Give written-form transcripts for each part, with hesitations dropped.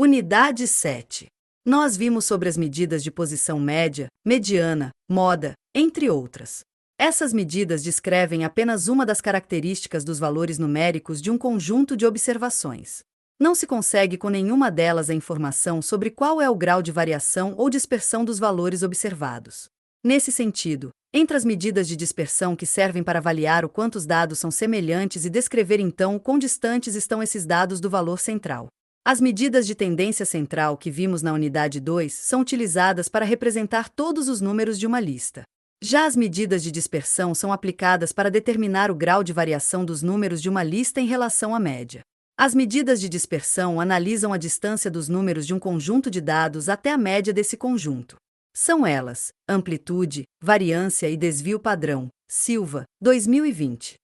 Unidade 7. Nós vimos sobre as medidas de posição média, mediana, moda, entre outras. Essas medidas descrevem apenas uma das características dos valores numéricos de um conjunto de observações. Não se consegue com nenhuma delas a informação sobre qual é o grau de variação ou dispersão dos valores observados. Nesse sentido, entre as medidas de dispersão que servem para avaliar o quanto os dados são semelhantes e descrever então o quão distantes estão esses dados do valor central. As medidas de tendência central que vimos na unidade 2 são utilizadas para representar todos os números de uma lista. Já as medidas de dispersão são aplicadas para determinar o grau de variação dos números de uma lista em relação à média. As medidas de dispersão analisam a distância dos números de um conjunto de dados até a média desse conjunto. São elas: amplitude, variância e desvio padrão. Silva, 2020.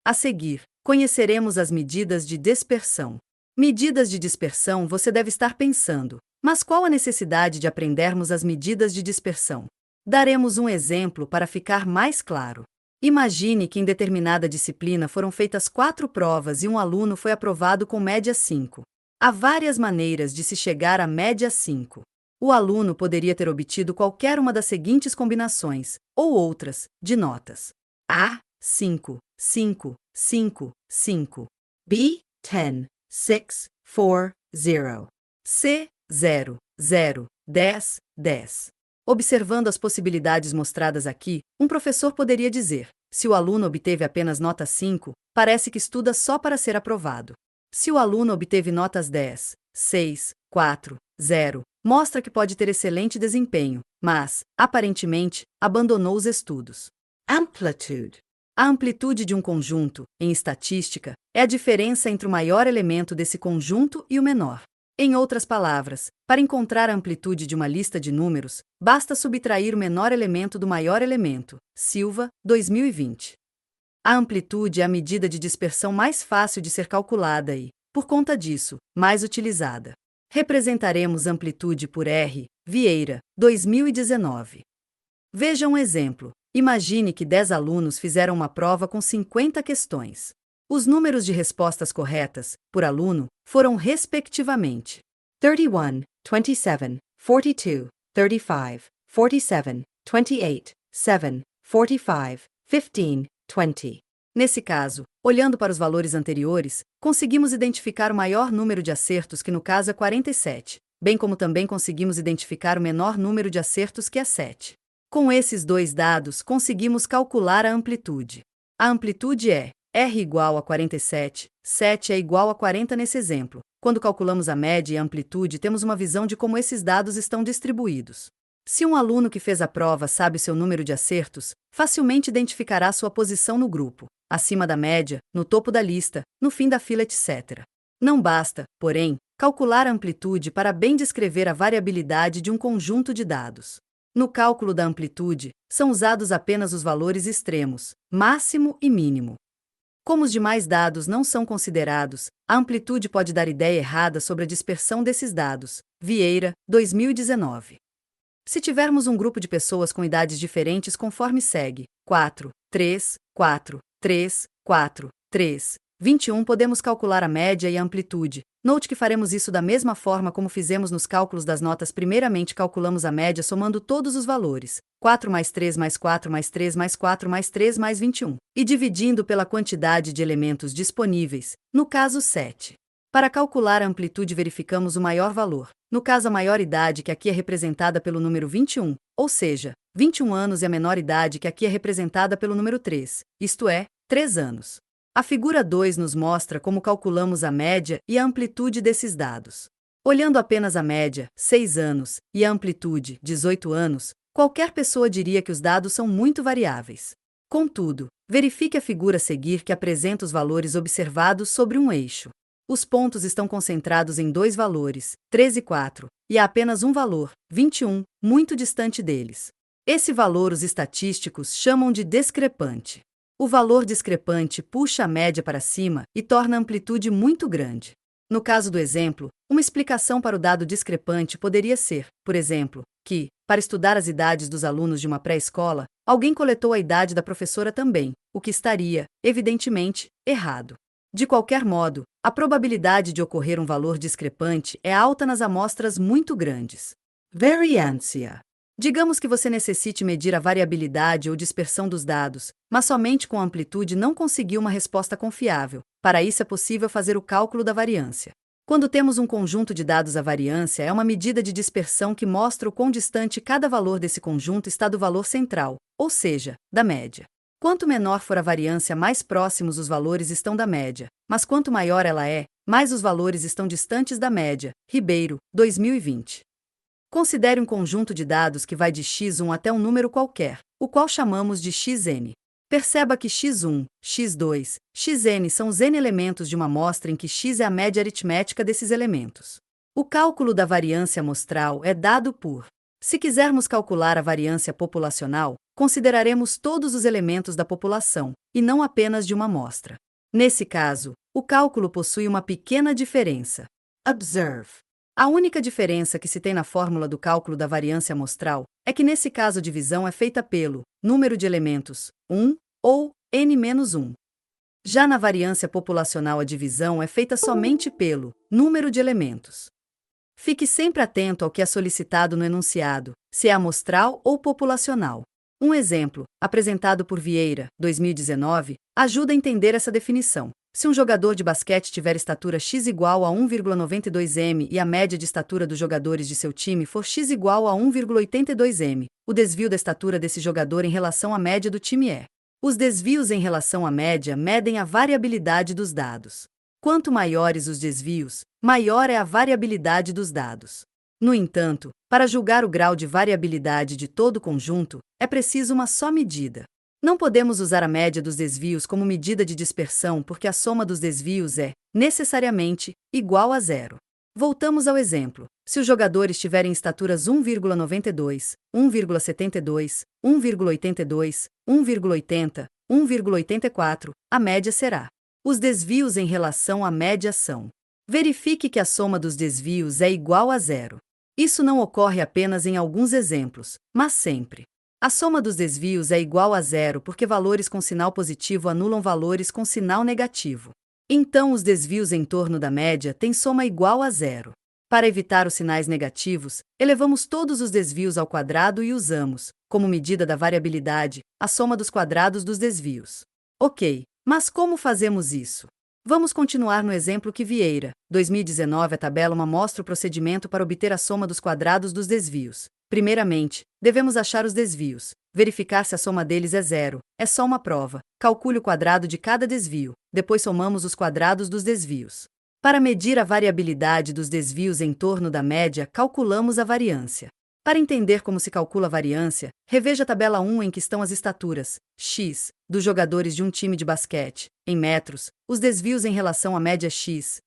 A seguir, conheceremos as medidas de dispersão. Medidas de dispersão, você deve estar pensando, mas qual a necessidade de aprendermos as medidas de dispersão? Daremos um exemplo para ficar mais claro. Imagine que em determinada disciplina foram feitas 4 provas e um aluno foi aprovado com média 5. Há várias maneiras de se chegar à média 5. O aluno poderia ter obtido qualquer uma das seguintes combinações, ou outras, de notas. A. 5, 5, 5, 5. B. 10, 6, 4, 0. C. 0, 0, 10, 10. Observando as possibilidades mostradas aqui, um professor poderia dizer: se o aluno obteve apenas nota 5, parece que estuda só para ser aprovado. Se o aluno obteve notas 10, 6, 4, 0, mostra que pode ter excelente desempenho, mas, aparentemente, abandonou os estudos. Amplitude. A amplitude de um conjunto, em estatística, é a diferença entre o maior elemento desse conjunto e o menor. Em outras palavras, para encontrar a amplitude de uma lista de números, basta subtrair o menor elemento do maior elemento. Silva, 2020. A amplitude é a medida de dispersão mais fácil de ser calculada e, por conta disso, mais utilizada. Representaremos amplitude por R. Vieira, 2019. Veja um exemplo. Imagine que 10 alunos fizeram uma prova com 50 questões. Os números de respostas corretas, por aluno, foram respectivamente 31, 27, 42, 35, 47, 28, 7, 45, 15, 20. Nesse caso, olhando para os valores anteriores, conseguimos identificar o maior número de acertos, que no caso é 47, bem como também conseguimos identificar o menor número de acertos, que é 7. Com esses dois dados, conseguimos calcular a amplitude. A amplitude é R igual a 47, 7 é igual a 40 nesse exemplo. Quando calculamos a média e a amplitude, temos uma visão de como esses dados estão distribuídos. Se um aluno que fez a prova sabe o seu número de acertos, facilmente identificará sua posição no grupo, acima da média, no topo da lista, no fim da fila, etc. Não basta, porém, calcular a amplitude para bem descrever a variabilidade de um conjunto de dados. No cálculo da amplitude, são usados apenas os valores extremos, máximo e mínimo. Como os demais dados não são considerados, a amplitude pode dar ideia errada sobre a dispersão desses dados. Vieira, 2019. Se tivermos um grupo de pessoas com idades diferentes conforme segue: 4, 3, 4, 3, 4, 3, 21, podemos calcular a média e a amplitude. Note que faremos isso da mesma forma como fizemos nos cálculos das notas. Primeiramente calculamos a média somando todos os valores, 4 mais 3 mais 4 mais 3 mais 4 mais 3 mais 21, e dividindo pela quantidade de elementos disponíveis, no caso 7. Para calcular a amplitude verificamos o maior valor, no caso a maior idade, que aqui é representada pelo número 21, ou seja, 21 anos, e a menor idade, que aqui é representada pelo número 3, isto é, 3 anos. A figura 2 nos mostra como calculamos a média e a amplitude desses dados. Olhando apenas a média, 6 anos, e a amplitude, 18 anos, qualquer pessoa diria que os dados são muito variáveis. Contudo, verifique a figura a seguir, que apresenta os valores observados sobre um eixo. Os pontos estão concentrados em 2 valores, 3 e 4, e há apenas um valor, 21, muito distante deles. Esse valor os estatísticos chamam de discrepante. O valor discrepante puxa a média para cima e torna a amplitude muito grande. No caso do exemplo, uma explicação para o dado discrepante poderia ser, por exemplo, que, para estudar as idades dos alunos de uma pré-escola, alguém coletou a idade da professora também, o que estaria, evidentemente, errado. De qualquer modo, a probabilidade de ocorrer um valor discrepante é alta nas amostras muito grandes. Variância. Digamos que você necessite medir a variabilidade ou dispersão dos dados, mas somente com amplitude não conseguiu uma resposta confiável. Para isso é possível fazer o cálculo da variância. Quando temos um conjunto de dados, a variância é uma medida de dispersão que mostra o quão distante cada valor desse conjunto está do valor central, ou seja, da média. Quanto menor for a variância, mais próximos os valores estão da média, mas quanto maior ela é, mais os valores estão distantes da média. Ribeiro, 2020. Considere um conjunto de dados que vai de x1 até um número qualquer, o qual chamamos de xn. Perceba que x1, x2, xn são os n elementos de uma amostra em que x é a média aritmética desses elementos. O cálculo da variância amostral é dado por. Se quisermos calcular a variância populacional, consideraremos todos os elementos da população, e não apenas de uma amostra. Nesse caso, o cálculo possui uma pequena diferença. Observe. A única diferença que se tem na fórmula do cálculo da variância amostral é que nesse caso a divisão é feita pelo número de elementos, 1, ou n-1. Já na variância populacional a divisão é feita somente pelo número de elementos. Fique sempre atento ao que é solicitado no enunciado, se é amostral ou populacional. Um exemplo, apresentado por Vieira, 2019, ajuda a entender essa definição. Se um jogador de basquete tiver estatura x igual a 1,92 m e a média de estatura dos jogadores de seu time for x igual a 1,82 m, o desvio da estatura desse jogador em relação à média do time é. Os desvios em relação à média medem a variabilidade dos dados. Quanto maiores os desvios, maior é a variabilidade dos dados. No entanto, para julgar o grau de variabilidade de todo o conjunto, é preciso uma só medida. Não podemos usar a média dos desvios como medida de dispersão porque a soma dos desvios é, necessariamente, igual a zero. Voltamos ao exemplo. Se os jogadores tiverem estaturas 1,92, 1,72, 1,82, 1,80, 1,84, a média será. Os desvios em relação à média são. Verifique que a soma dos desvios é igual a zero. Isso não ocorre apenas em alguns exemplos, mas sempre. A soma dos desvios é igual a zero porque valores com sinal positivo anulam valores com sinal negativo. Então, os desvios em torno da média têm soma igual a zero. Para evitar os sinais negativos, elevamos todos os desvios ao quadrado e usamos, como medida da variabilidade, a soma dos quadrados dos desvios. Ok, mas como fazemos isso? Vamos continuar no exemplo que Vieira, 2019, a tabela mostra o procedimento para obter a soma dos quadrados dos desvios. Primeiramente, devemos achar os desvios, verificar se a soma deles é zero, é só uma prova, calcule o quadrado de cada desvio, depois somamos os quadrados dos desvios. Para medir a variabilidade dos desvios em torno da média, calculamos a variância. Para entender como se calcula a variância, reveja a tabela 1 em que estão as estaturas, x, dos jogadores de um time de basquete, em metros, os desvios em relação à média x,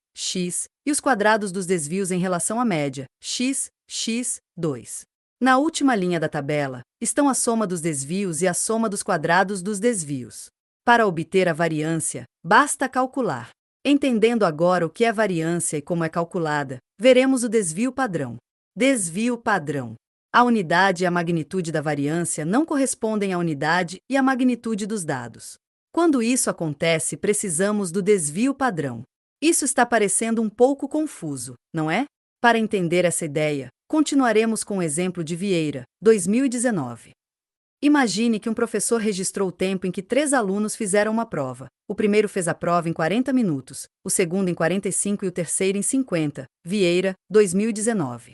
e os quadrados dos desvios em relação à média, x, 2. Na última linha da tabela, estão a soma dos desvios e a soma dos quadrados dos desvios. Para obter a variância, basta calcular. Entendendo agora o que é variância e como é calculada, veremos o desvio padrão. Desvio padrão. A unidade e a magnitude da variância não correspondem à unidade e à magnitude dos dados. Quando isso acontece, precisamos do desvio padrão. Isso está parecendo um pouco confuso, não é? Para entender essa ideia, continuaremos com o exemplo de Vieira, 2019. Imagine que um professor registrou o tempo em que 3 alunos fizeram uma prova. O primeiro fez a prova em 40 minutos, o segundo em 45 e o terceiro em 50. Vieira, 2019.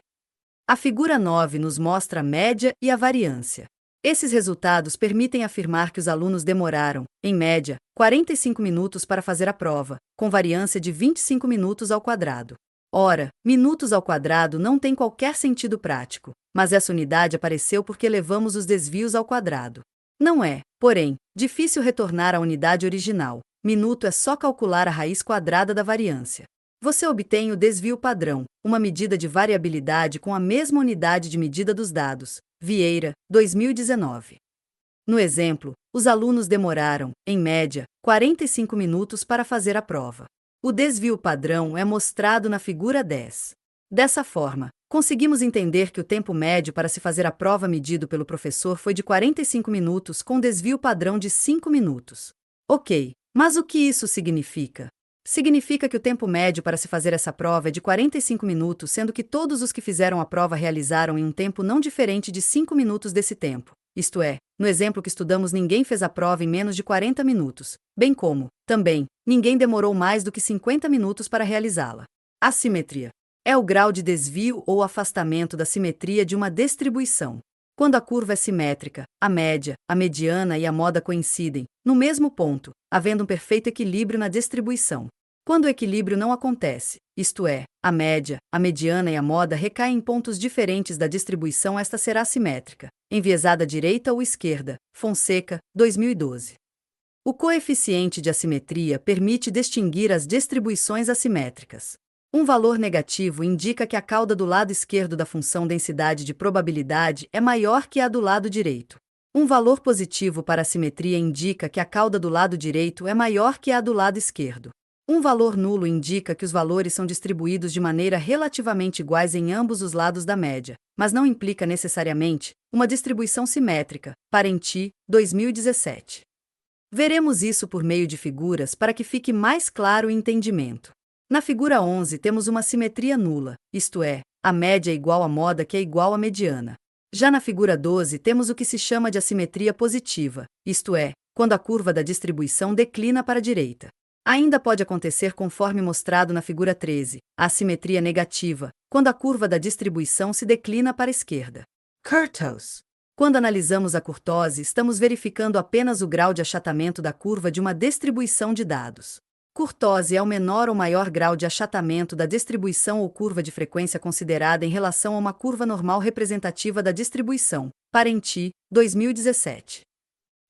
A figura 9 nos mostra a média e a variância. Esses resultados permitem afirmar que os alunos demoraram, em média, 45 minutos para fazer a prova, com variância de 25 minutos ao quadrado. Ora, minutos ao quadrado não tem qualquer sentido prático, mas essa unidade apareceu porque elevamos os desvios ao quadrado. Não é, porém, difícil retornar à unidade original. Minuto é só calcular a raiz quadrada da variância. Você obtém o desvio padrão, uma medida de variabilidade com a mesma unidade de medida dos dados. Vieira, 2019. No exemplo, os alunos demoraram, em média, 45 minutos para fazer a prova. O desvio padrão é mostrado na figura 10. Dessa forma, conseguimos entender que o tempo médio para se fazer a prova medido pelo professor foi de 45 minutos com desvio padrão de 5 minutos. Ok, mas o que isso significa? Significa que o tempo médio para se fazer essa prova é de 45 minutos, sendo que todos os que fizeram a prova realizaram em um tempo não diferente de 5 minutos desse tempo. Isto é, no exemplo que estudamos, ninguém fez a prova em menos de 40 minutos, bem como, também, ninguém demorou mais do que 50 minutos para realizá-la. Assimetria é o grau de desvio ou afastamento da simetria de uma distribuição. Quando a curva é simétrica, a média, a mediana e a moda coincidem, no mesmo ponto, havendo um perfeito equilíbrio na distribuição. Quando o equilíbrio não acontece, isto é, a média, a mediana e a moda recaem em pontos diferentes da distribuição, esta será simétrica, enviesada à direita ou esquerda. Fonseca, 2012. O coeficiente de assimetria permite distinguir as distribuições assimétricas. Um valor negativo indica que a cauda do lado esquerdo da função densidade de probabilidade é maior que a do lado direito. Um valor positivo para a simetria indica que a cauda do lado direito é maior que a do lado esquerdo. Um valor nulo indica que os valores são distribuídos de maneira relativamente iguais em ambos os lados da média, mas não implica necessariamente uma distribuição simétrica. Parenti, 2017. Veremos isso por meio de figuras para que fique mais claro o entendimento. Na figura 11 temos uma simetria nula, isto é, a média é igual à moda que é igual à mediana. Já na figura 12 temos o que se chama de assimetria positiva, isto é, quando a curva da distribuição declina para a direita. Ainda pode acontecer conforme mostrado na figura 13, a assimetria negativa, quando a curva da distribuição se declina para a esquerda. Kurtoz. Quando analisamos a kurtose, estamos verificando apenas o grau de achatamento da curva de uma distribuição de dados. Kurtose é o menor ou maior grau de achatamento da distribuição ou curva de frequência considerada em relação a uma curva normal representativa da distribuição. Parenti, 2017.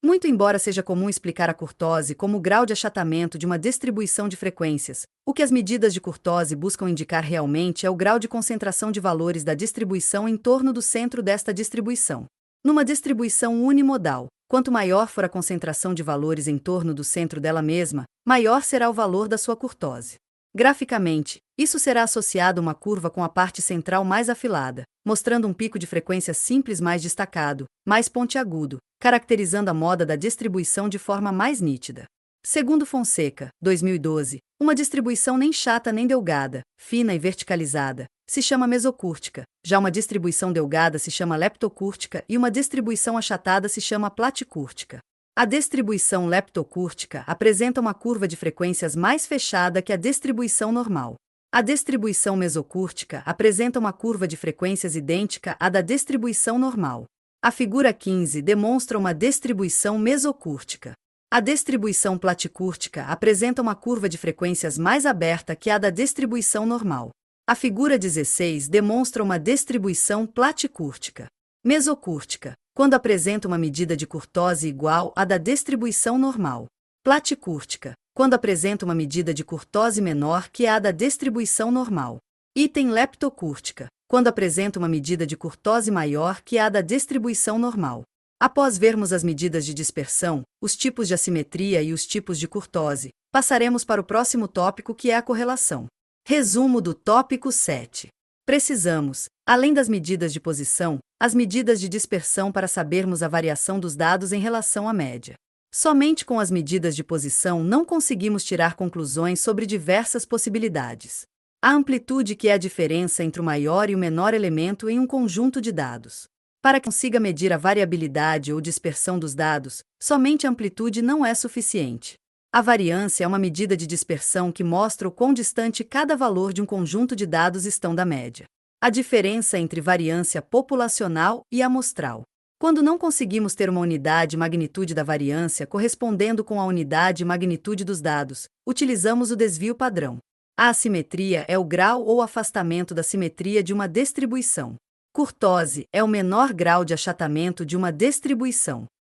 Muito embora seja comum explicar a kurtose como o grau de achatamento de uma distribuição de frequências, o que as medidas de kurtose buscam indicar realmente é o grau de concentração de valores da distribuição em torno do centro desta distribuição. Numa distribuição unimodal, quanto maior for a concentração de valores em torno do centro dela mesma, maior será o valor da sua kurtose. Graficamente, isso será associado a uma curva com a parte central mais afilada, mostrando um pico de frequência simples mais destacado, mais pontiagudo, caracterizando a moda da distribuição de forma mais nítida. Segundo Fonseca, 2012, uma distribuição nem chata nem delgada, fina e verticalizada, se chama mesocúrtica, já uma distribuição delgada se chama leptocúrtica e uma distribuição achatada se chama platicúrtica. A distribuição leptocúrtica apresenta uma curva de frequências mais fechada que a distribuição normal. A distribuição mesocúrtica apresenta uma curva de frequências idêntica à da distribuição normal. A figura 15 demonstra uma distribuição mesocúrtica. A distribuição platicúrtica apresenta uma curva de frequências mais aberta que a da distribuição normal. A figura 16 demonstra uma distribuição platicúrtica. Mesocúrtica, quando apresenta uma medida de kurtose igual à da distribuição normal. Platicúrtica, quando apresenta uma medida de kurtose menor que a da distribuição normal. Item leptocúrtica, quando apresenta uma medida de kurtose maior que a da distribuição normal. Após vermos as medidas de dispersão, os tipos de assimetria e os tipos de kurtose, passaremos para o próximo tópico, que é a correlação. Resumo do tópico 7. Precisamos, além das medidas de posição, as medidas de dispersão para sabermos a variação dos dados em relação à média. Somente com as medidas de posição não conseguimos tirar conclusões sobre diversas possibilidades. A amplitude, que é a diferença entre o maior e o menor elemento em um conjunto de dados. Para que consiga medir a variabilidade ou dispersão dos dados, somente a amplitude não é suficiente. A variância é uma medida de dispersão que mostra o quão distante cada valor de um conjunto de dados estão da média. A diferença entre variância populacional e amostral. Quando não conseguimos ter uma unidade magnitude da variância correspondendo com a unidade magnitude dos dados, utilizamos o desvio padrão. A assimetria é o grau ou afastamento da simetria de uma distribuição. Kurtose é o menor grau de achatamento de uma distribuição.